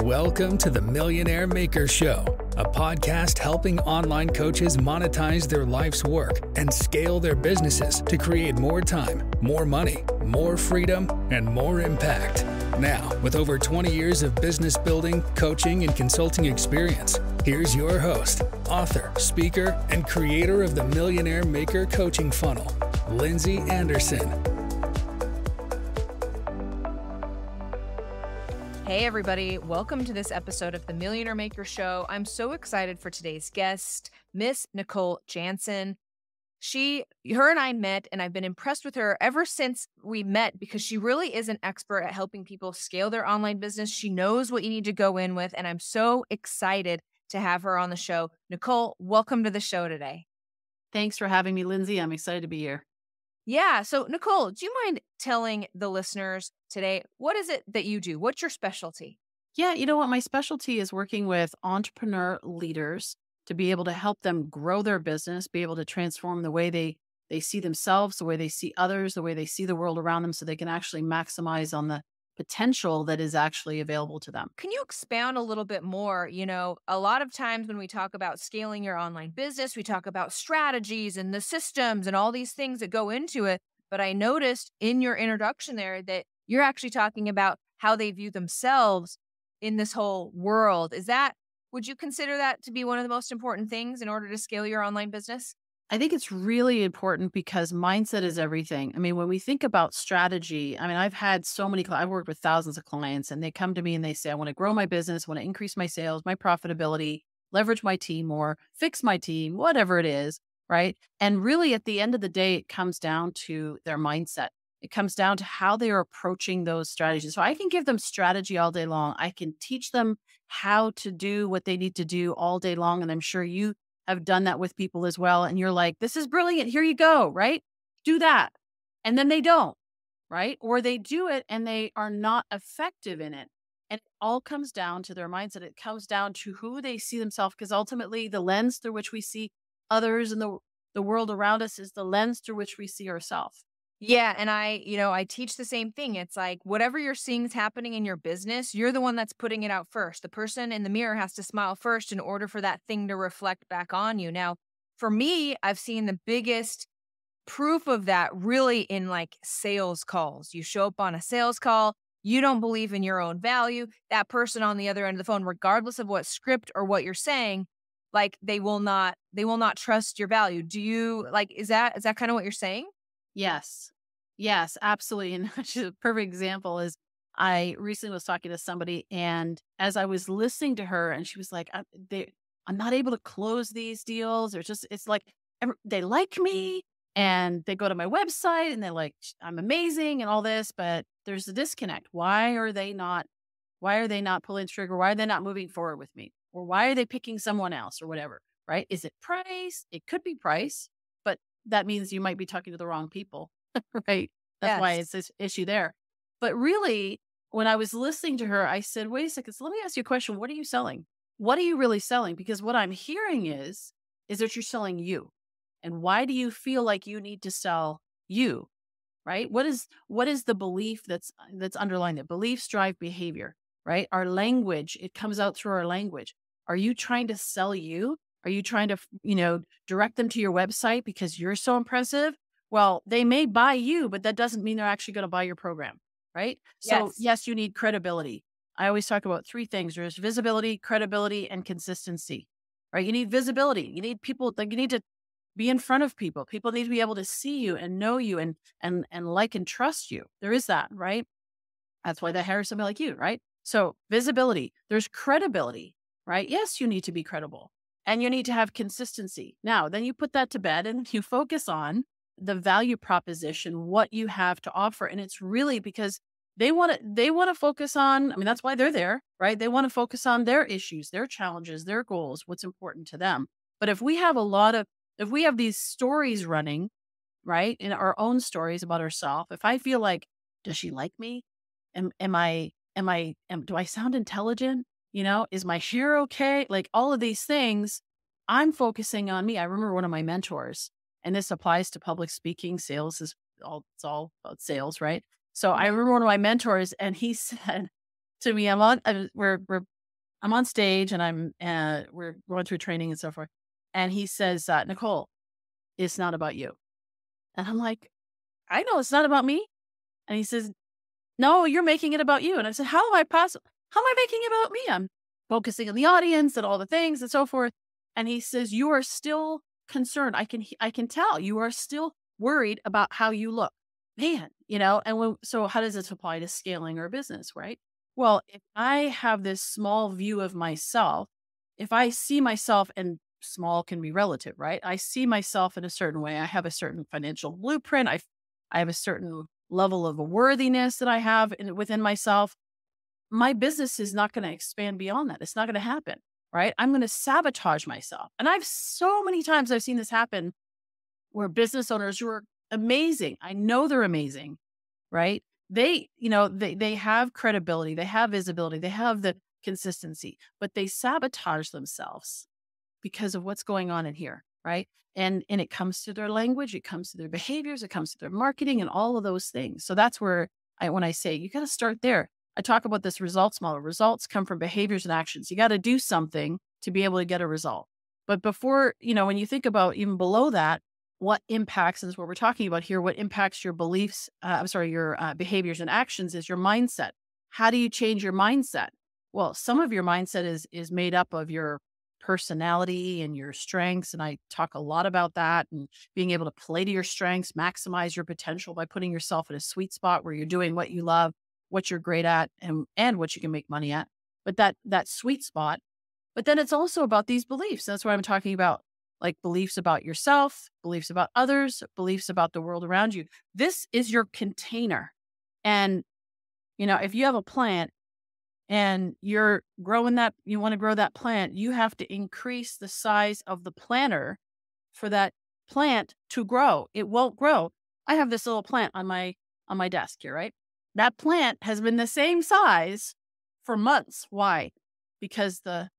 Welcome to the Millionaire Maker Show, a podcast helping online coaches monetize their life's work and scale their businesses to create more time, more money, more freedom, and more impact. Now, with over 20 years of business building, coaching, and consulting experience, here's your host, author, speaker, and creator of the Millionaire Maker Coaching Funnel, Lindsay Anderson. Hey everybody, welcome to this episode of the Millionaire Maker Show. I'm so excited for today's guest, Miss Nicole Jansen. Her and I met, and I've been impressed with her ever since we met because she really is an expert at helping people scale their online business. She knows what you need to go in with, and I'm so excited to have her on the show. Nicole, welcome to the show today. Thanks for having me, Lindsay. I'm excited to be here. Yeah. So Nicole, do you mind telling the listeners today, what is it that you do? What's your specialty? Yeah, you know what? My specialty is working with entrepreneur leaders to be able to help them grow their business, be able to transform the way they see themselves, the way they see others, the way they see the world around them so they can actually maximize on the potential that is actually available to them. Can you expound a little bit more? You know, a lot of times when we talk about scaling your online business, we talk about strategies and the systems and all these things that go into it. But I noticed in your introduction there that you're actually talking about how they view themselves in this whole world. Would you consider that to be one of the most important things in order to scale your online business? I think it's really important because mindset is everything. I mean, when we think about strategy, I've had so many, I've worked with thousands of clients and they come to me and they say, I want to grow my business, want to increase my sales, my profitability, leverage my team more, fix my team, whatever it is, right? And really at the end of the day, it comes down to their mindset. It comes down to how they are approaching those strategies. So I can give them strategy all day long. I can teach them how to do what they need to do all day long. And I'm sure you have done that with people as well. And you're like, this is brilliant. Here you go, right? Do that. And then they don't, right? Or they do it and they are not effective in it. And it all comes down to their mindset. It comes down to who they see themselves, because ultimately the lens through which we see others and the world around us is the lens through which we see ourselves. Yeah. And I teach the same thing. It's like whatever you're seeing is happening in your business, you're the one that's putting it out first. The person in the mirror has to smile first in order for that thing to reflect back on you. Now, for me, I've seen the biggest proof of that really in like sales calls. You show up on a sales call, you don't believe in your own value. That person on the other end of the phone, regardless of what script or what you're saying, like they will not trust your value. Do you is that kind of what you're saying? Yes. Yes, absolutely. And actually, a perfect example is I recently was talking to somebody and as I was listening to her and she was like, I'm not able to close these deals. It's like they like me and they go to my website and they're like, I'm amazing and all this, but there's a disconnect. Why are they not pulling the trigger? Why are they not moving forward with me? Or why are they picking someone else or whatever, right? Is it price? It could be price, but that means you might be talking to the wrong people, right? That's why it's this issue there. But really, when I was listening to her, I said, wait a second, so let me ask you a question. What are you selling? What are you really selling? Because what I'm hearing is that you're selling you. And why do you feel like you need to sell you, right? What is the belief that's underlying it? Beliefs drive behavior, right? Our language, it comes out through our language. Are you trying to sell you? Are you trying to, direct them to your website because you're so impressive? Well, they may buy you, but that doesn't mean they're actually going to buy your program, right? So yes, you need credibility. I always talk about three things. There's visibility, credibility, and consistency, right? You need visibility. You need people, you need to be in front of people. People need to be able to see you and know you and like and trust you. There is that, right? That's why they hire somebody like you, right? So visibility, there's credibility, right? Yes, you need to be credible. And you need to have consistency. Now, then you put that to bed and you focus on the value proposition, what you have to offer. And it's really because they want to focus on, that's why they're there, right? They want to focus on their issues, their challenges, their goals, what's important to them. But if we have these stories running, right, in our own stories about ourselves, if I feel like, does she like me? Do I sound intelligent? Is my hair okay? Like all of these things, I'm focusing on me. I remember one of my mentors, and this applies to public speaking. Sales it's all about sales, right? So I remember one of my mentors and he said, to me, I'm on stage and we're going through training and so forth. And he says, Nicole, it's not about you. And I'm like, I know it's not about me. And he says, no, you're making it about you. And I said, how am I making it about me? I'm focusing on the audience and all the things and so forth. And he says, you are still concerned. I can tell you are still worried about how you look, man, so how does this apply to scaling our business? Right. Well, if I have this small view of myself, if I see myself, and small can be relative, right? I see myself in a certain way. I have a certain financial blueprint. I have a certain level of worthiness that I have within myself. My business is not going to expand beyond that. It's not going to happen, right? I'm going to sabotage myself. And so many times I've seen this happen where business owners who are amazing, I know they're amazing, right? They have credibility, they have visibility, they have the consistency, but they sabotage themselves because of what's going on in here, right? And it comes to their language, it comes to their behaviors, it comes to their marketing and all of those things. So that's where when I say you got to start there, I talk about this results model. Results come from behaviors and actions. You got to do something to be able to get a result. But before, when you think about even below that, what impacts is what we're talking about here. What impacts your beliefs, your behaviors and actions is your mindset. How do you change your mindset? Well, some of your mindset is made up of your personality and your strengths. And I talk a lot about that and being able to play to your strengths, maximize your potential by putting yourself in a sweet spot where you're doing what you love, what you're great at, and what you can make money at. But that sweet spot. But then it's also about these beliefs. That's what I'm talking about. Like beliefs about yourself, beliefs about others, beliefs about the world around you. This is your container. And, if you have a plant and you're growing you want to grow that plant, you have to increase the size of the planter for that plant to grow. It won't grow. I have this little plant on my desk here, right? That plant has been the same size for months. Why? Because the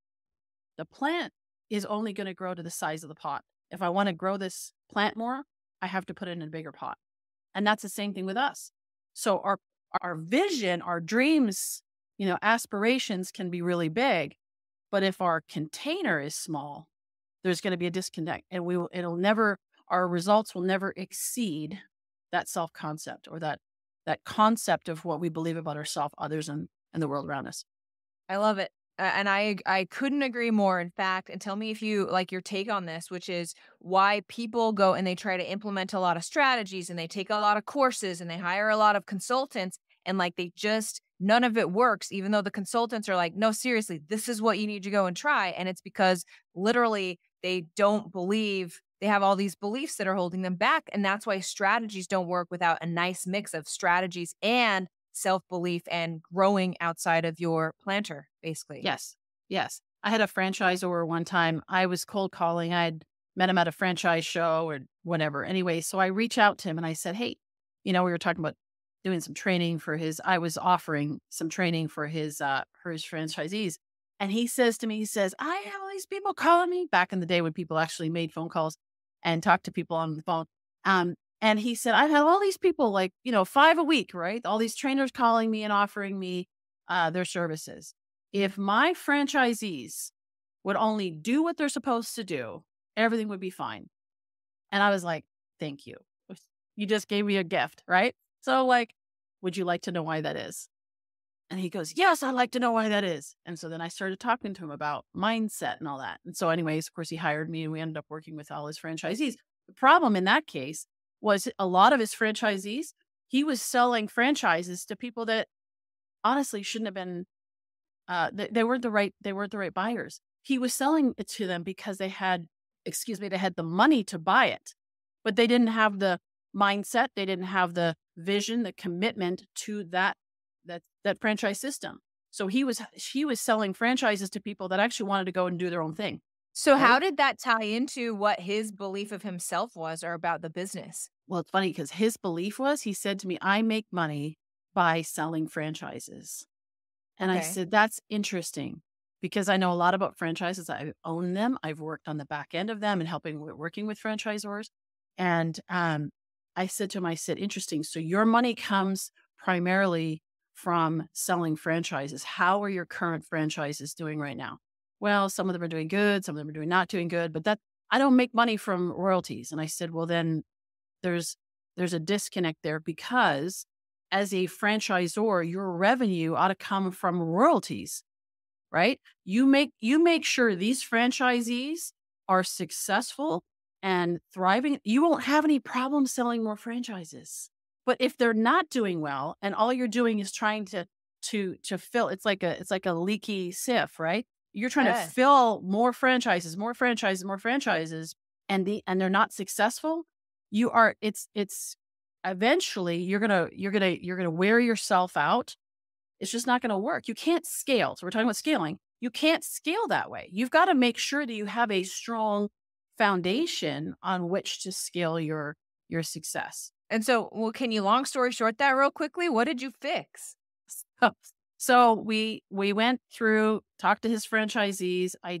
plant is only going to grow to the size of the pot. If I want to grow this plant more, I have to put it in a bigger pot. And that's the same thing with us. So our vision, our dreams, aspirations can be really big, but if our container is small, there's going to be a disconnect, and our results will never exceed that self-concept or that concept of what we believe about ourselves, others, and the world around us. I love it. And I couldn't agree more, in fact. And tell me if you like your take on this, which is why people go and they try to implement a lot of strategies and they take a lot of courses and they hire a lot of consultants, and none of it works, even though the consultants are like, no, seriously, this is what you need to go and try. And it's because literally they don't believe, they have all these beliefs that are holding them back. And that's why strategies don't work without a nice mix of strategies and self-belief and growing outside of your planter, basically. Yes. I had a franchisor one time. I was cold calling. I had met him at a franchise show or whatever. Anyway, so I reach out to him and I said, hey, we were talking about doing some training I was offering some training for his franchisees. And he says to me, I have all these people calling me, back in the day when people actually made phone calls and talked to people on the phone. And he said, I've had all these people 5 a week, right? All these trainers calling me and offering me their services. If my franchisees would only do what they're supposed to do, everything would be fine. And I was like, thank you. You just gave me a gift, right? So would you like to know why that is? And he goes, yes, I'd like to know why that is. And so then I started talking to him about mindset and all that. And so anyways, of course, he hired me and we ended up working with all his franchisees. The problem in that case was a lot of his franchisees, he was selling franchises to people that honestly shouldn't have been, they weren't the right buyers. He was selling it to them because they had the money to buy it, but they didn't have the mindset. They didn't have the vision, the commitment to that franchise system. So he was selling franchises to people that actually wanted to go and do their own thing. So how did that tie into what his belief of himself was or about the business? Well, it's funny because his belief was, he said to me, I make money by selling franchises. And I said, that's interesting because I know a lot about franchises. I own them. I've worked on the back end of them and working with franchisors. And I said to him, interesting. So your money comes primarily from selling franchises. How are your current franchises doing right now? Well, some of them are doing good, some of them are not doing good, but that I don't make money from royalties. And I said, well, then there's a disconnect there, because as a franchisor, your revenue ought to come from royalties, right? You make sure these franchisees are successful and thriving. You won't have any problem selling more franchises. But if they're not doing well and all you're doing is trying to fill, it's like a leaky sieve, right? You're trying to Yes. fill more franchises, and they're not successful. It's eventually you're gonna wear yourself out. It's just not going to work. You can't scale. So we're talking about scaling. You can't scale that way. You've got to make sure that you have a strong foundation on which to scale your success. And so, well, can you long story short that real quickly? What did you fix? So we went through, talked to his franchisees, I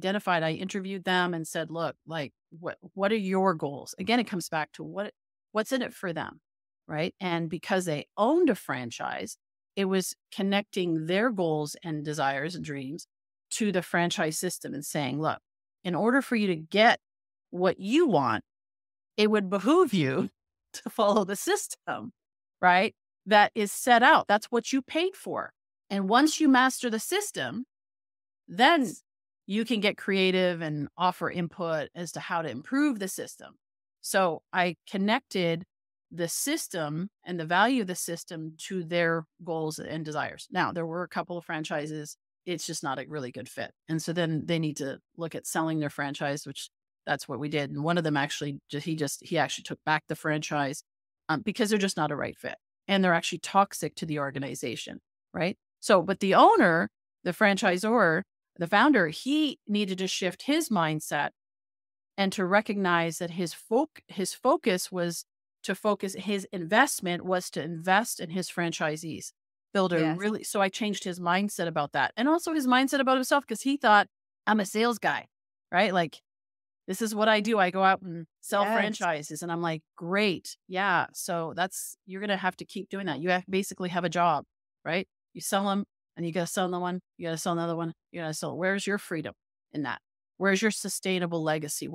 interviewed them and said, look, like what are your goals? Again, it comes back to what's in it for them, right? And because they owned a franchise, it was connecting their goals and desires and dreams to the franchise system and saying, look, in order for you to get what you want, it would behoove you to follow the system, right? That is set out. That's what you paid for. And once you master the system, then you can get creative and offer input as to how to improve the system. So I connected the system and the value of the system to their goals and desires. Now, there were a couple of franchises. It's just not a really good fit. And so then they need to look at selling their franchise, which that's what we did. And one of them actually, he actually took back the franchise because they're just not a right fit. And they're actually toxic to the organization, right? So, but the owner, the franchisor, the founder, he needed to shift his mindset and to recognize that his focus was to focus, his investment was to invest in his franchisees, build a really, so I changed his mindset about that. And also his mindset about himself, because he thought, I'm a sales guy, right? Like, this is what I do. I go out and sell franchises. And I'm like, great. Yeah. So you're going to have to keep doing that. You basically have a job, right? You sell them and you got to sell another one. You got to sell another one. You got to sell. Where's your freedom in that? Where's your sustainable legacy?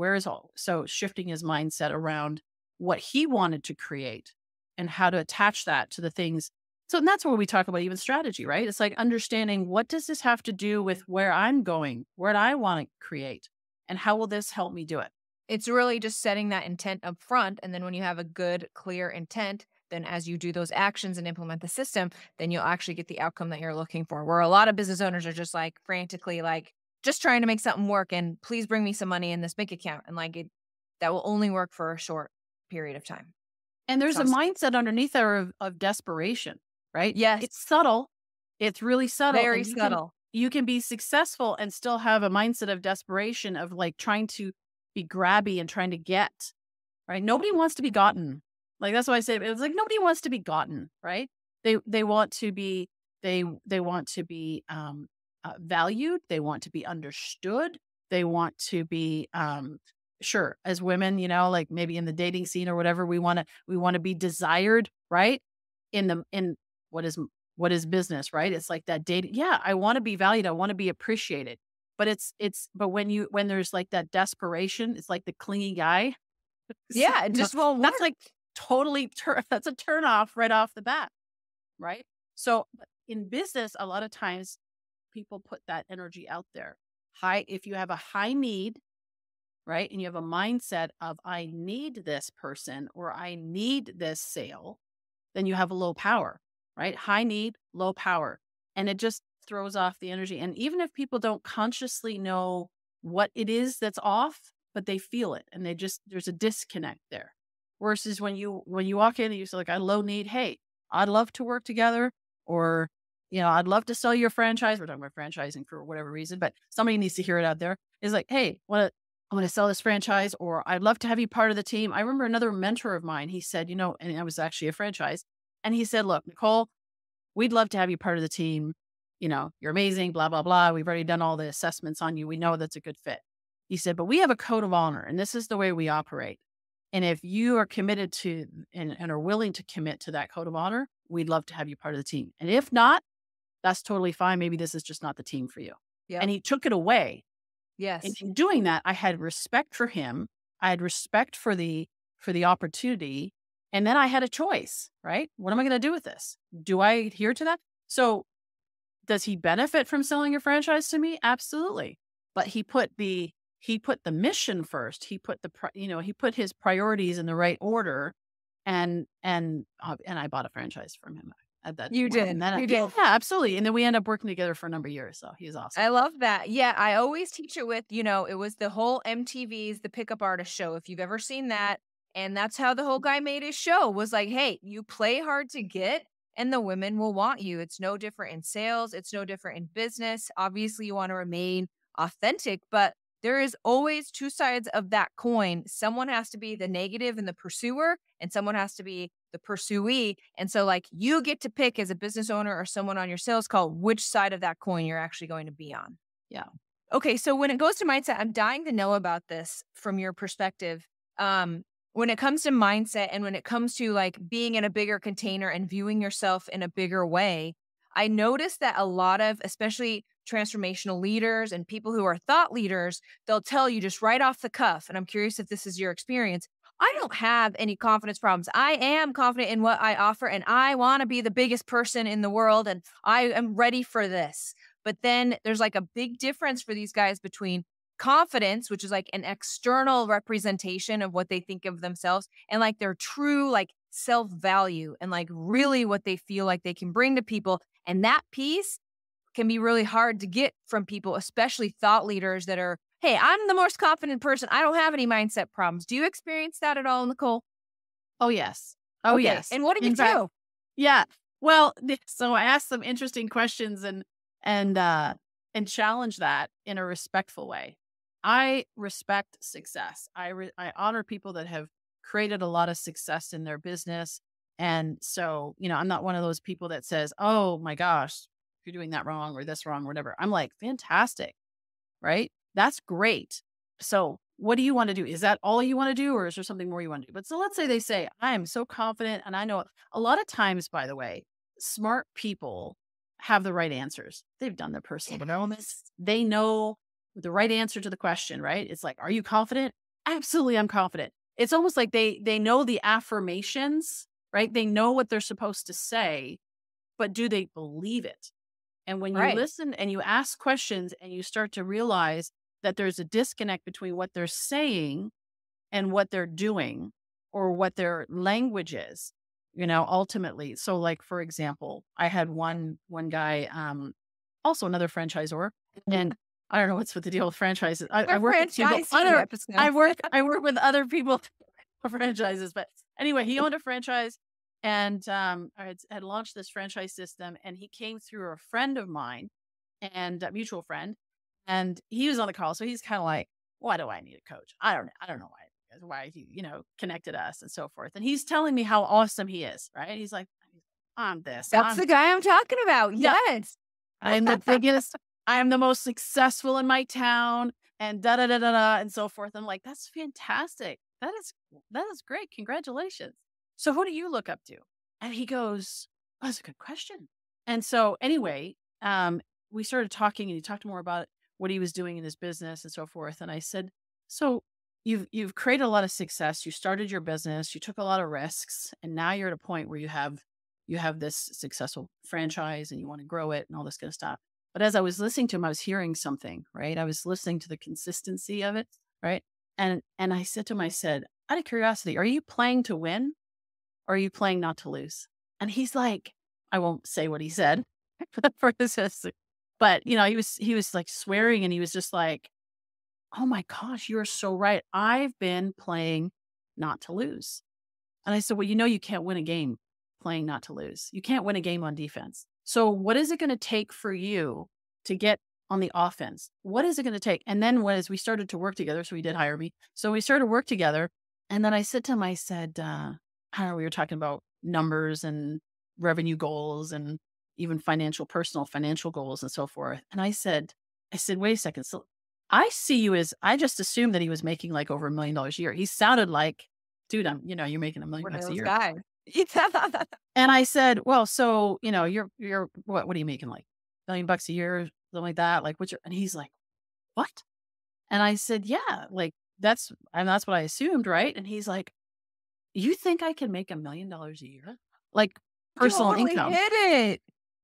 So shifting his mindset around what he wanted to create and how to attach that to the things. So that's where we talk about even strategy, right? It's like understanding, what does this have to do with where I'm going, what I want to create, and how will this help me do it? It's really just setting that intent up front. And then when you have a good, clear intent, then as you do those actions and implement the system, then you'll actually get the outcome that you're looking for. Where a lot of business owners are just like frantically, like just trying to make something work and please bring me some money in this bank account. And that will only work for a short period of time. And there's a mindset underneath there of desperation, right? Yes. It's subtle. It's really subtle. Very subtle. You can be successful and still have a mindset of desperation, of like trying to be grabby and trying to get, right? Nobody wants to be gotten. Like, that's why I say it's like nobody wants to be gotten, right? They want to be, they want to be valued. They want to be understood. They want to be, sure, as women, like maybe in the dating scene or whatever, we want to be desired, right? In what is business, right? It's like that dating. Yeah, I want to be valued. I want to be appreciated. But but when there's like that desperation, it's like the clingy guy. Yeah, it just won't work. That's like totally, that's a turn off right off the bat, right? So in business, a lot of times people put that energy out there. If you have a high need, right? And you have a mindset of, I need this person or I need this sale, then you have a low power, right? High need, low power. And it just throws off the energy. And even if people don't consciously know what it is that's off, but they feel it and there's a disconnect there. Versus when you walk in and you say, like, I low need, hey, I'd love to work together, or, I'd love to sell your franchise. We're talking about franchising for whatever reason, but somebody needs to hear it out there. Is like, hey, I want to sell this franchise, or I'd love to have you part of the team. I remember another mentor of mine, he said, and I was actually a franchise. And he said, look, Nicole, we'd love to have you part of the team. You're amazing, blah, blah, blah. We've already done all the assessments on you. We know that's a good fit. He said, but we have a code of honor, and this is the way we operate. And if you are committed to and are willing to commit to that code of honor, we'd love to have you part of the team. And if not, That's totally fine. Maybe this is just not the team for you. Yep. And he took it away. And Yes. in doing that, I had respect for him. I had respect for the opportunity. And then I had a choice, right? What am I going to do with this? Do I adhere to that? So does he benefit from selling a franchise to me? Absolutely. But he put the mission first. He put he put his priorities in the right order, and I bought a franchise from him at that You point. did. And then You yeah, did. absolutely. And then we end up working together for a number of years. So he's awesome. I love that. Yeah, I always teach it with, it was the whole MTV's The Pickup Artist show, if you've ever seen that. And that's how the whole guy made his show, was like, hey, you play hard to get and the women will want you. It's no different in sales. It's no different in business. Obviously, you want to remain authentic, but there is always two sides of that coin. Someone has to be the negative and the pursuer, and someone has to be the pursuee. And so, like, you get to pick as a business owner or someone on your sales call which side of that coin you're actually going to be on. Yeah. Okay, so when it goes to mindset, I'm dying to know about this from your perspective. When it comes to mindset and when it comes to like being in a bigger container and viewing yourself in a bigger way, I noticed that a lot of, especially transformational leaders and people who are thought leaders, they'll tell you just right off the cuff, and I'm curious if this is your experience, I don't have any confidence problems. I am confident in what I offer, and I want to be the biggest person in the world, and I am ready for this. But then there's like a big difference for these guys between confidence, which is like an external representation of what they think of themselves, and like their true like self-value and like really what they feel like they can bring to people. And that piece can be really hard to get from people, especially thought leaders that are, hey, I'm the most confident person. I don't have any mindset problems. Do you experience that at all, Nicole? Oh, yes. Oh, Okay. yes. And what do you In fact, do? yeah. Well, so I asked some interesting questions and challenge that in a respectful way. I respect success. I honor people that have created a lot of success in their business. And so, I'm not one of those people that says, oh my gosh, you're doing that wrong or this wrong or whatever. I'm like, fantastic, right? That's great. So what do you want to do? Is that all you want to do, or is there something more you want to do? But so let's say they say, I am so confident. And I know a lot of times, by the way, smart people have the right answers. They've done their personal development. They know the right answer to the question, right? It's like, are you confident? Absolutely, I'm confident. It's almost like they know the affirmations, right? They know what they're supposed to say, but do they believe it? And when you Right. listen and you ask questions and you start to realize that there's a disconnect between what they're saying and what they're doing or what their language is, ultimately. So like, for example, I had one guy, also another franchisor, and I don't know what's with the deal with franchises. I work with people. I work with other people for franchises, but anyway, he owned a franchise and I had launched this franchise system, and he came through a friend of mine and a mutual friend, and he was on the call. So he's kind of like, why do I need a coach? I don't know why he, connected us and so forth. And he's telling me how awesome he is, right? He's like, I'm this. That's the guy I'm talking about. Yeah. Yes. I'm the biggest, I am the most successful in my town, and da da da da da and so forth. I'm like, that's fantastic. That is great. Congratulations. So who do you look up to? And he goes, oh, that's a good question. And so anyway, we started talking, and he talked more about what he was doing in his business and so forth. And I said, so you've created a lot of success. You started your business, you took a lot of risks, and now you're at a point where you have this successful franchise and you want to grow it and all this kind of stuff. But as I was listening to him, I was hearing something, right? I was listening to the consistency of it, right? And I said to him, I said, out of curiosity, are you playing to win or are you playing not to lose? And he's like, I won't say what he said for this, but he was like swearing, and he was just like, oh my gosh, you're so right. I've been playing not to lose. And I said, well, you can't win a game playing not to lose. You can't win a game on defense. So what is it going to take for you to get on the offense? What is it going to take? And then as we started to work together, so he did hire me. So we started to work together. And then I said to him, I said, I don't know, we were talking about numbers and revenue goals and even personal financial goals and so forth. And I said, wait a second. So I see you as, I just assumed that he was making like over $1 million a year. He sounded like, dude, you're making $1 million a year. Guy. And I said, well, so, you're what are you making, like $1 million a year, something like that. Like, and he's like, what? And I said, yeah, like that's what I assumed. Right. And he's like, you think I can make $1 million a year? Like personal Totally income. hit it.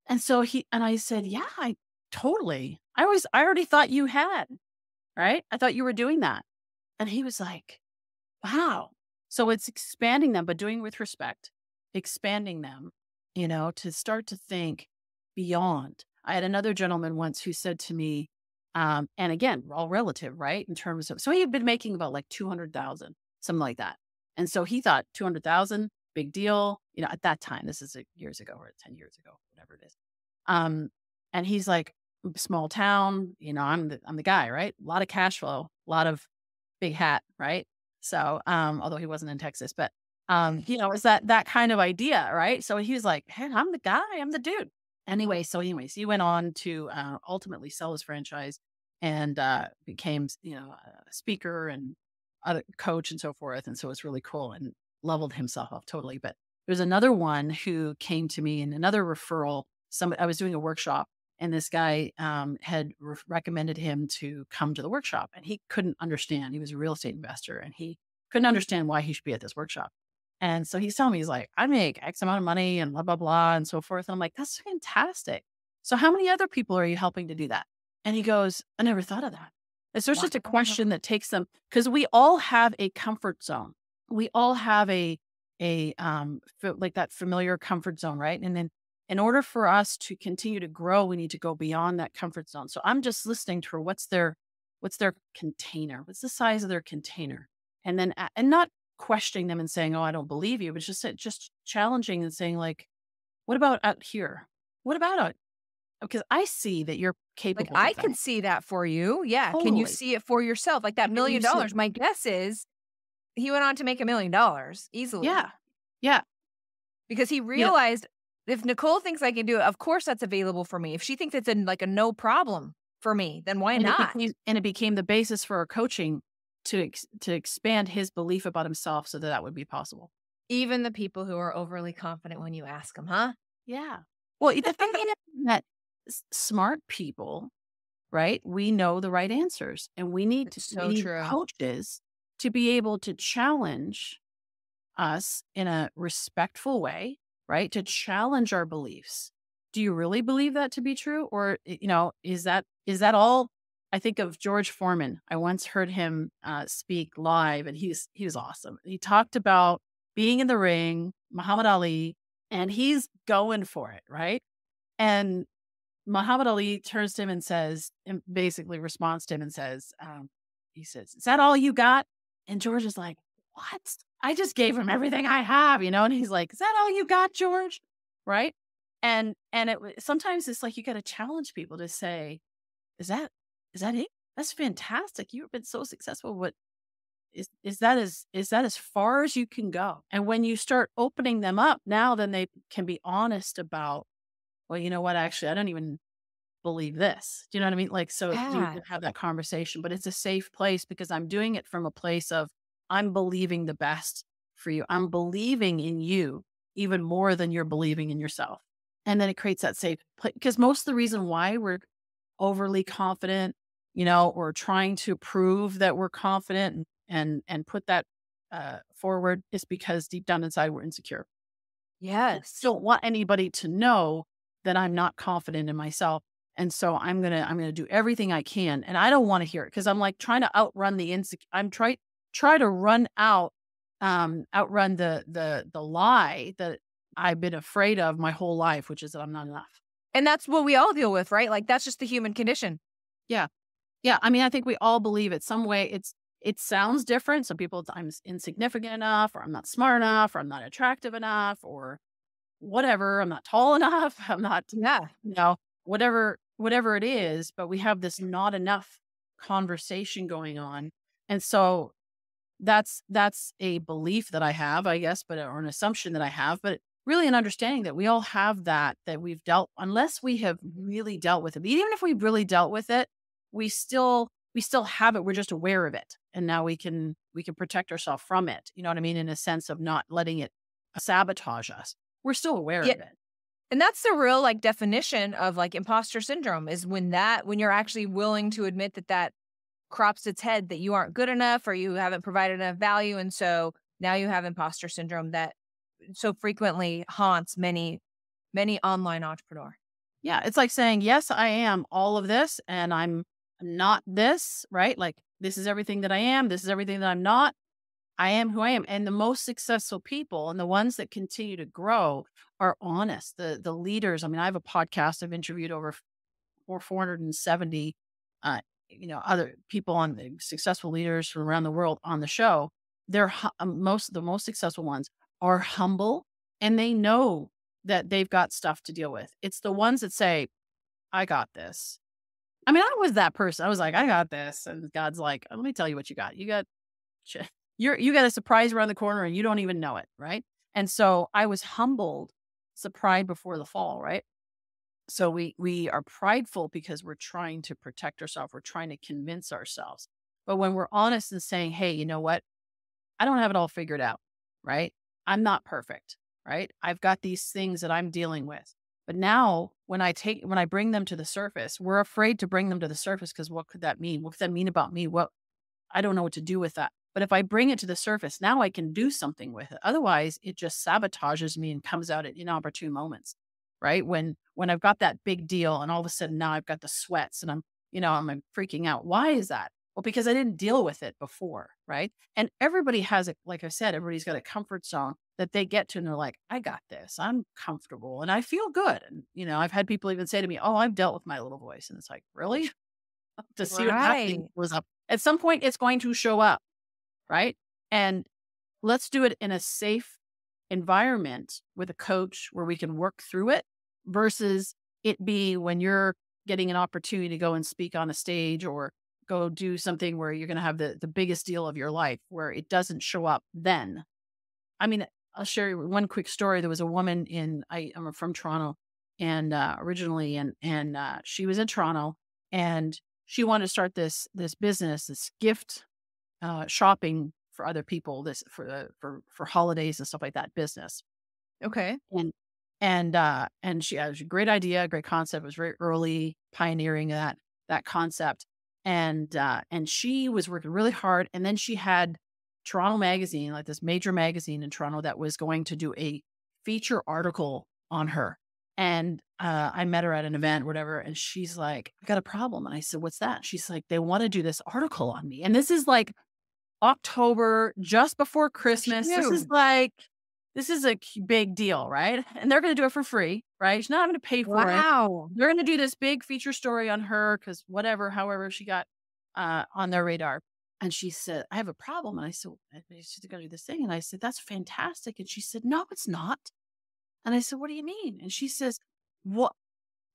And so I said, yeah, totally. I already thought you had, right? I thought you were doing that. And he was like, wow. So it's expanding them, but doing with respect, expanding them, to start to think beyond. I had another gentleman once who said to me, and again, all relative, right? In terms of, so he had been making about like 200,000, something like that. And so he thought 200,000, big deal, at that time, this is years ago or 10 years ago, whatever it is. And he's like, small town, I'm the guy, right? A lot of cash flow, a lot of big hat, right? So, although he wasn't in Texas, but, it's that kind of idea, right? So he was like, hey, I'm the guy, I'm the dude. Anyways, he went on to ultimately sell his franchise and became, a speaker and other coach and so forth. And so it's really cool and leveled himself up totally. But there's another one who came to me and another referral. I was doing a workshop and this guy had recommended him to come to the workshop and he couldn't understand. He was a real estate investor and he couldn't understand why he should be at this workshop. And so he's telling me, he's like, I make X amount of money and blah, blah, blah, and so forth. And I'm like, that's fantastic. So how many other people are you helping to do that? And he goes, I never thought of that. It's just a question that takes them, because we all have a comfort zone. We all have like that familiar comfort zone, right? And then in order for us to continue to grow, we need to go beyond that comfort zone. So I'm just listening to her. What's their container? What's the size of their container? And then, and not questioning them and saying, oh, I don't believe you, but just challenging and saying like, what about out here? What about out? Because I see that you're capable. Like I can see that for you. Yeah. Totally. Can you see it for yourself? Like that $1 million. My guess is he went on to make $1 million easily. Yeah. Yeah. Because he realized if Nicole thinks I can do it, of course that's available for me. If she thinks it's a no problem for me, then why not? And it became the basis for our coaching to expand his belief about himself so that would be possible. Even the people who are overly confident when you ask them, huh? Yeah. Well, the thing is that smart people, right? We know the right answers and we need coaches to be able to challenge us in a respectful way, right? To challenge our beliefs. Do you really believe that to be true? Or, is that all? I think of George Foreman. I once heard him speak live and he was awesome. He talked about being in the ring, Muhammad Ali, and he's going for it, right? And Muhammad Ali turns to him and basically responds to him and says, he says, is that all you got? And George is like, what? I just gave him everything I have, and he's like, is that all you got, George? Right. And sometimes it's like, you got to challenge people to say, is that it? That's fantastic. You've been so successful. What is that as far as you can go? And when you start opening them up now, then they can be honest about, well, you know what? Actually, I don't even believe this. Do you know what I mean? Like, so you can have that conversation, but it's a safe place because I'm doing it from a place of I'm believing the best for you. I'm believing in you even more than you're believing in yourself. And then it creates that safe place because most of the reason why we're overly confident, or trying to prove that we're confident and put that forward is because deep down inside we're insecure. Yes. I don't want anybody to know that I'm not confident in myself. And so I'm going to do everything I can. And I don't want to hear it because I'm like trying to outrun the insecure. I'm try to outrun the lie that I've been afraid of my whole life, which is that I'm not enough. And that's what we all deal with, right? Like that's just the human condition. Yeah. Yeah. I mean, I think we all believe it some way. It sounds different. Some people, I'm insignificant enough, or I'm not smart enough, or I'm not attractive enough, or whatever. I'm not tall enough. I'm not, whatever it is, but we have this not enough conversation going on. And so that's a belief that I have, I guess, or an assumption that I have, but really an understanding that we all have that we've unless we have really dealt with it. Even if we've really dealt with it, we still have it. We're just aware of it. And now we can protect ourselves from it. You know what I mean? In a sense of not letting it sabotage us. We're still aware of it. And that's the real like definition of like imposter syndrome is when you're actually willing to admit that crops its head that you aren't good enough or you haven't provided enough value. And so now you have imposter syndrome that so frequently haunts many, many online entrepreneurs. Yeah. It's like saying, yes, I am all of this and I'm not this, right? Like this is everything that I am. This is everything that I'm not. I am who I am. And the most successful people and the ones that continue to grow are honest. The leaders. I mean, I have a podcast. I've interviewed over 470, other people on the successful leaders from around the world on the show. The most successful ones are humble and they know that they've got stuff to deal with. It's the ones that say, I got this. I mean, I was that person. I was like, I got this. And God's like, let me tell you what you got. You got a surprise around the corner and you don't even know it. Right. And so I was humbled. It's the pride before the fall. Right. So we are prideful because we're trying to protect ourselves. We're trying to convince ourselves. But when we're honest and saying, hey, you know what? I don't have it all figured out. Right. I'm not perfect. Right. I've got these things that I'm dealing with. But now when I bring them to the surface, we're afraid to bring them to the surface because what could that mean? What could that mean about me? Well, I don't know what to do with that. But if I bring it to the surface, now I can do something with it. Otherwise, it just sabotages me and comes out at inopportune moments, right? When I've got that big deal and all of a sudden now I've got the sweats and I'm freaking out. Why is that? Well, because I didn't deal with it before, right? And everybody has it, like I said, everybody's got a comfort zone that they get to and they're like, I got this. I'm comfortable and I feel good. And, I've had people even say to me, oh, I've dealt with my little voice. And it's like, really? To see what Right. happening was up. At some point, it's going to show up, right? And let's do it in a safe environment with a coach where we can work through it versus it be when you're getting an opportunity to go and speak on a stage or go do something where you're going to have the biggest deal of your life where it doesn't show up then. I mean, I'll share you one quick story. There was a woman I'm from Toronto and originally, and she was in Toronto and she wanted to start this business, this gift shopping for other people, this for holidays and stuff like that business. Okay. And she has a great idea, great concept. It was very early pioneering that concept. And she was working really hard. And then she had Toronto Magazine, like this major magazine in Toronto that was going to do a feature article on her. And I met her at an event, whatever. And she's like, I got a problem. And I said, what's that? She's like, they want to do this article on me. And this is like October, just before Christmas. This is a big deal, right? And they're going to do it for free, right? She's not having to pay for it. Wow. They're going to do this big feature story on her because however she got on their radar. And she said, I have a problem. And I said, she's going to do this thing. And I said, that's fantastic. And she said, no, it's not. And I said, what do you mean? And she says, what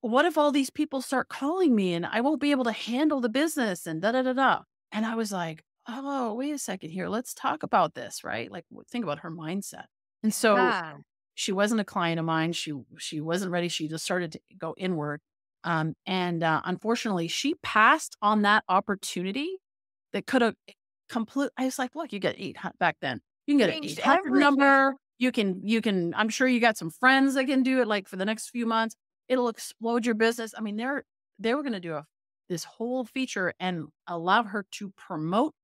if all these people start calling me and I won't be able to handle the business and da da da da. And I was like, oh, wait a second here. Let's talk about this, right? Like think about her mindset. And so she wasn't a client of mine. She wasn't ready. She just started to go inward. Unfortunately, she passed on that opportunity that could have I was like, look, you get back then. You can get an 800 number. You can, I'm sure you got some friends that can do it like for the next few months. It'll explode your business. I mean, they were going to do this whole feature and allow her to promote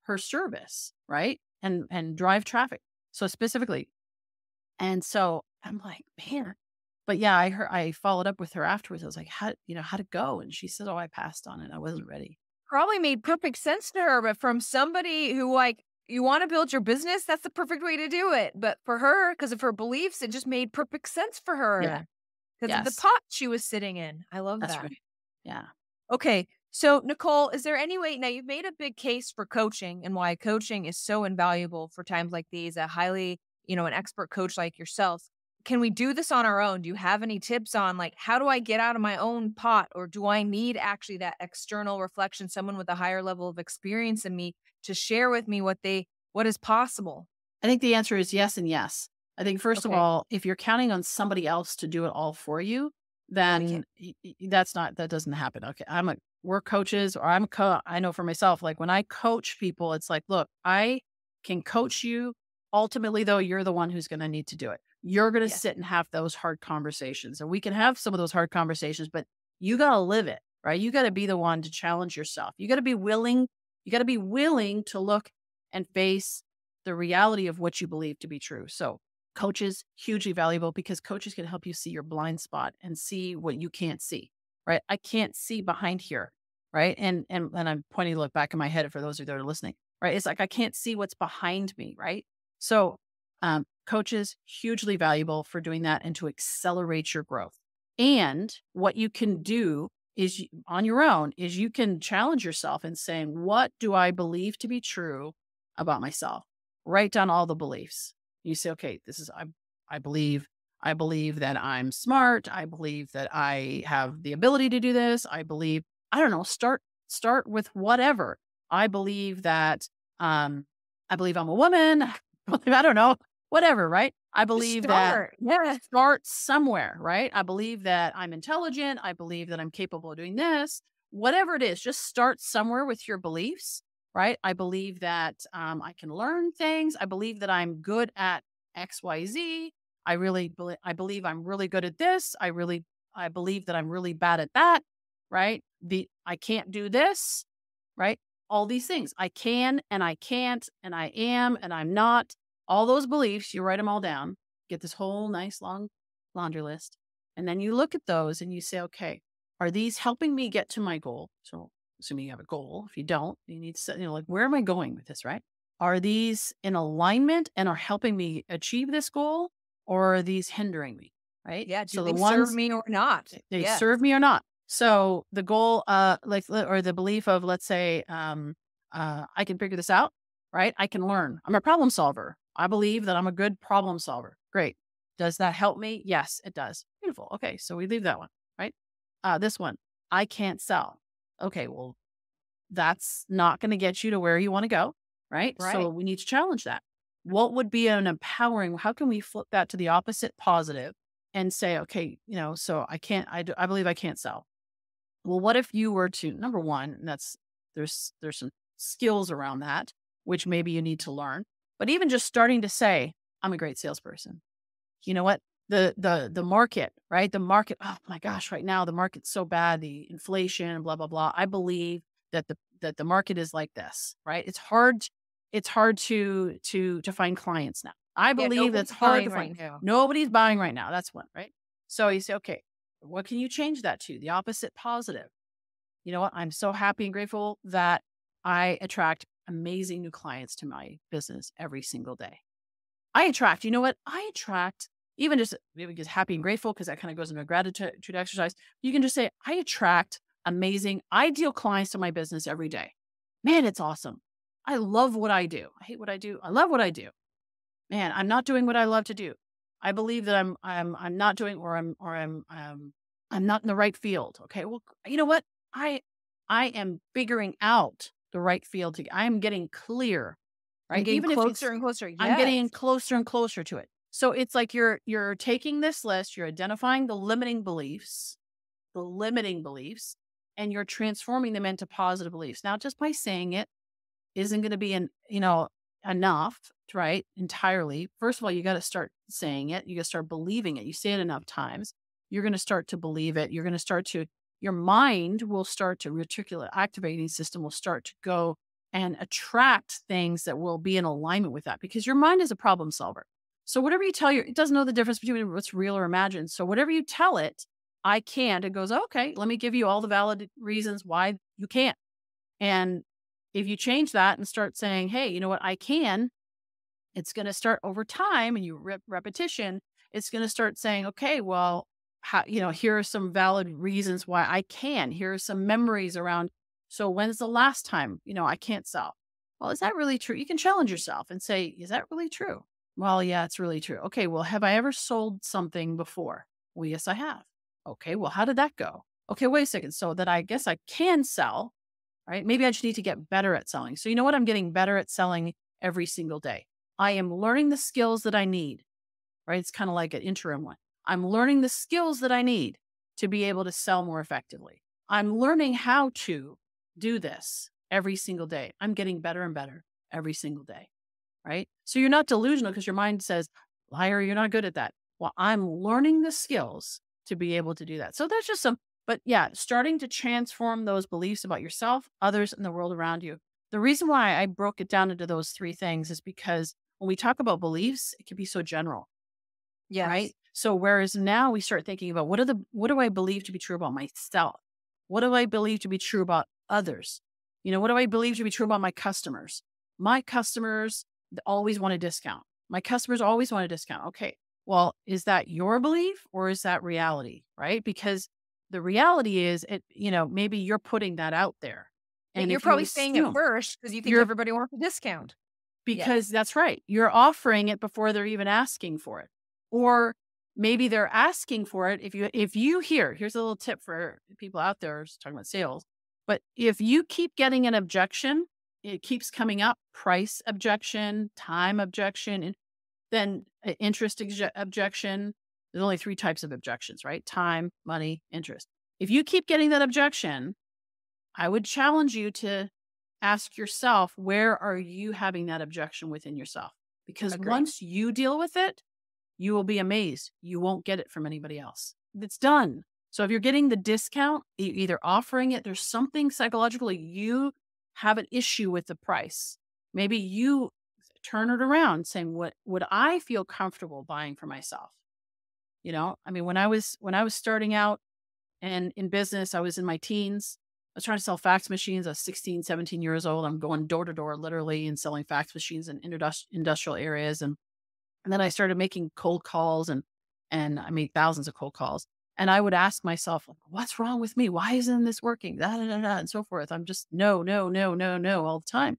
her service, right? And drive traffic. So specifically. And so I'm like, man, but yeah, I followed up with her afterwards. I was like, how'd it go? And she said, oh, I passed on it. I wasn't ready. Probably made perfect sense to her, but from somebody who like, you want to build your business, that's the perfect way to do it. But for her, because of her beliefs, it just made perfect sense for her. Yeah. Because of the pot she was sitting in. I love That's that. right. Yeah. Okay. So Nicole, is there any way, now you've made a big case for coaching and why coaching is so invaluable for times like these, a highly, an expert coach like yourself. Can we do this on our own? Do you have any tips on like, how do I get out of my own pot? Or do I need actually that external reflection, someone with a higher level of experience than me to share with me what is possible? I think the answer is yes and yes. I think first of all, if you're counting on somebody else to do it all for you, then that doesn't happen. Okay. We're coaches or I know for myself, like when I coach people, it's like, look, I can coach you. Ultimately though, you're the one who's going to need to do it. you're going to Yes. sit and have those hard conversations. And we can have some of those hard conversations, but you got to live it, right? You got to be the one to challenge yourself. You got to be willing. You got to be willing to look and face the reality of what you believe to be true. So coaches, hugely valuable because coaches can help you see your blind spot and see what you can't see, right? I can't see behind here, right? And I'm pointing to look back in my head for those of you that are listening, right? It's like I can't see what's behind me, right? So coaches, hugely valuable for doing that and to accelerate your growth. And what you can do is on your own is you can challenge yourself in saying, what do I believe to be true about myself? Write down all the beliefs. You say, okay, I believe that I'm smart. I believe that I have the ability to do this. I don't know, start with whatever. I believe that, I believe I'm a woman. I don't know, whatever, right? I believe Start. Yeah. start somewhere, right? I believe that I'm intelligent. I believe that I'm capable of doing this, whatever it is, just start somewhere with your beliefs, right? I believe that I can learn things. I believe that I'm good at XYZ. I believe I'm really good at this. I believe that I'm really bad at that, right? I can't do this, right? All these things. I can and I can't and I am and I'm not. All those beliefs, you write them all down, get this whole nice long laundry list. And then you look at those and you say, okay, are these helping me get to my goal? So assuming you have a goal, if you don't, you need to set, like, where am I going with this, right? Are these in alignment and are helping me achieve this goal, or are these hindering me, right? Yeah. So Do the they serve ones, me or not? they Yes. serve me or not. So the goal, or the belief of, let's say, I can figure this out, right? I can learn. I'm a problem solver. I believe that I'm a good problem solver. Great. Does that help me? Yes, it does. Beautiful. Okay. So we leave that one, right? This one, I can't sell. Okay. Well, that's not going to get you to where you want to go, right? Right. So we need to challenge that. What would be an empowering, how can we flip that to the opposite positive and say, okay, so I believe I can't sell. Well, what if you were to, number one, and there's some skills around that, which maybe you need to learn, but even just starting to say, I'm a great salesperson. You know what? The market, right? The market, oh my gosh, right now the market's so bad, the inflation, blah, blah, blah. I believe that the market is like this, right? It's hard to find clients now. I believe that's nobody's hard to buying find. right now. Nobody's buying right now. That's one, right? So you say, okay, what can you change that to? The opposite positive. You know what? I'm so happy and grateful that I attract amazing new clients to my business every single day. You know what? I attract, even just maybe just happy and grateful, because that kind of goes into a gratitude exercise. You can just say, I attract amazing, ideal clients to my business every day. Man, it's awesome. I love what I do. I hate what I do. I love what I do. Man, I'm not doing what I love to do. I believe that I'm not doing, or I'm not in the right field. Okay. Well, you know what? I am figuring out the right field. I am getting clear, right? I'm getting Even if closer and closer. I'm getting Yes. closer and closer to it. So it's like you're taking this list, you're identifying the limiting beliefs, and you're transforming them into positive beliefs. Now, just by saying it isn't going to be enough, right? Entirely. First of all, you got to start saying it. You got to start believing it. You say it enough times, you're going to start to believe it. You're going to start to, your mind will start to, reticular activating system will start to go and attract things that will be in alignment with that, because your mind is a problem solver. So whatever you tell it doesn't know the difference between what's real or imagined. So whatever you tell it, I can't, it goes, okay, let me give you all the valid reasons why you can't. And if you change that and start saying, hey, you know what, I can, it's going to start over time, and you repetition, it's going to start saying, okay, well, here are some valid reasons why I can. Here are some memories around. So when's the last time, I can't sell? Well, is that really true? You can challenge yourself and say, is that really true? Well, yeah, it's really true. Okay, well, have I ever sold something before? Well, yes, I have. Okay, well, how did that go? Okay, wait a second. So that I guess I can sell, right? Maybe I just need to get better at selling. So you know what? I'm getting better at selling every single day. I am learning the skills that I need, right? It's kind of like an interim one. I'm learning the skills that I need to be able to sell more effectively. I'm learning how to do this every single day. I'm getting better and better every single day, right? So you're not delusional because your mind says, liar, you're not good at that. Well, I'm learning the skills to be able to do that. So that's just but yeah, starting to transform those beliefs about yourself, others, and the world around you. The reason why I broke it down into those 3 things is because when we talk about beliefs, it can be so general, Yes. right? So whereas now we start thinking about what do I believe to be true about myself? What do I believe to be true about others? What do I believe to be true about my customers? My customers always want a discount. My customers always want a discount. Okay. Well, is that your belief or is that reality? Right? Because the reality is maybe you're putting that out there. But And you're if you probably saying it assume first because you think you're everybody wants a discount. because Yes. that's right. You're offering it before they're even asking for it. Or maybe they're asking for it. Here's a little tip for people out there talking about sales. But if you keep getting an objection, it keeps coming up, price objection, time objection, and then interest objection. There's only 3 types of objections, right? Time, money, interest. If you keep getting that objection, I would challenge you to ask yourself, where are you having that objection within yourself? Because Agreed. once you deal with it, you will be amazed. You won't get it from anybody else. It's done. So if you're getting the discount, you're either offering it, there's something psychologically, you have an issue with the price. Maybe you turn it around saying, what would I feel comfortable buying for myself? When I was starting out and in business, I was in my teens. I was trying to sell fax machines. I was 16, 17 years old. I'm going door to door literally and selling fax machines in industrial areas. And then I started making cold calls and I made thousands of cold calls. And I would ask myself, what's wrong with me? Why isn't this working? Da, da, da, da, and so forth. I'm just no, no, no, no, no all the time.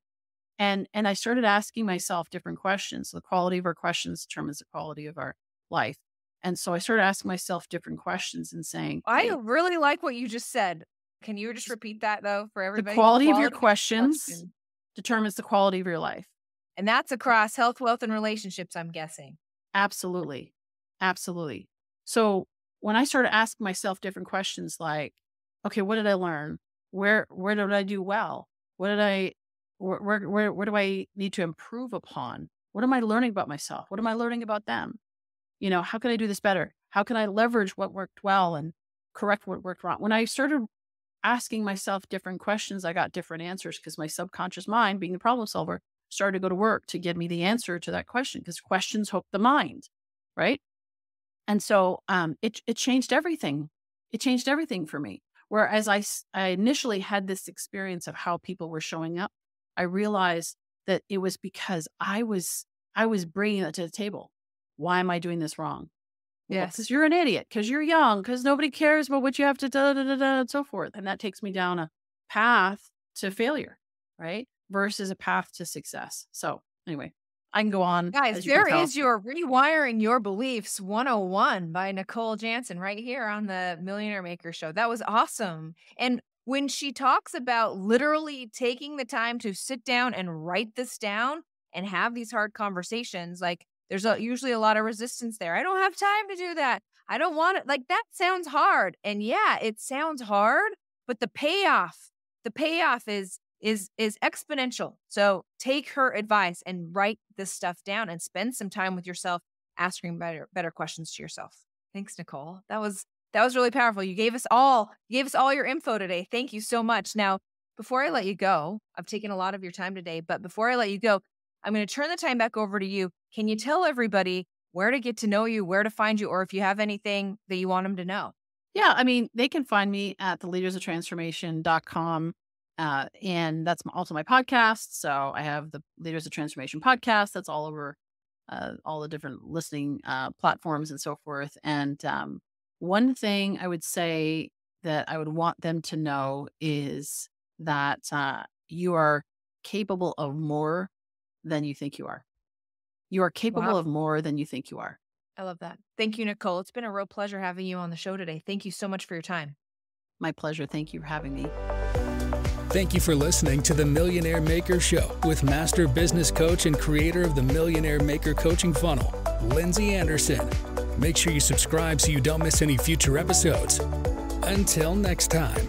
And I started asking myself different questions. The quality of our questions determines the quality of our life. And so I started asking myself different questions and saying, I hey, really like what you just said. Can you just repeat that though for the everybody? quality of your questions. questions determines the quality of your life. And that's across health, wealth, and relationships, I'm guessing. Absolutely. Absolutely. So when I started asking myself different questions like, okay, what did I learn? Where did I do well? Where do I need to improve upon? What am I learning about myself? What am I learning about them? How can I do this better? How can I leverage what worked well and correct what worked wrong? When I started asking myself different questions, I got different answers because my subconscious mind, being the problem solver, started to go to work to give me the answer to that question because questions hook the mind, right? And so it changed everything. It changed everything for me. Whereas I initially had this experience of how people were showing up, I realized that it was because I was bringing that to the table. Why am I doing this wrong? Yes. Because you're an idiot, because you're young, because nobody cares about what you have to da, da, da, da, and so forth. And that takes me down a path to failure, right? Versus a path to success. So anyway, I can go on. Guys, there is your Rewiring Your Beliefs 101 by Nicole Jansen right here on the Millionaire Maker Show. That was awesome. And when she talks about literally taking the time to sit down and write this down and have these hard conversations, like there's usually a lot of resistance there. I don't have time to do that. I don't want it. Like that sounds hard. And yeah, it sounds hard, but the payoff is exponential. So take her advice and write this stuff down and spend some time with yourself, asking better questions to yourself. Thanks, Nicole. That was really powerful. You gave us all your info today. Thank you so much. Now, before I let you go, I've taken a lot of your time today, but before I let you go, I'm going to turn the time back over to you. Can you tell everybody where to get to know you, where to find you, or if you have anything that you want them to know? Yeah, they can find me at theleadersoftransformation.com. And that's also my podcast. So I have the Leaders of Transformation podcast. That's all over all the different listening platforms and so forth. And one thing I would say that I would want them to know is that you are capable of more than you think you are. You are capable of more than you think you are. I love that. Thank you, Nicole. It's been a real pleasure having you on the show today. Thank you so much for your time. My pleasure. Thank you for having me. Thank you for listening to the Millionaire Maker Show with master business coach and creator of the Millionaire Maker Coaching Funnel, Lindsay Anderson. Make sure you subscribe so you don't miss any future episodes. Until next time.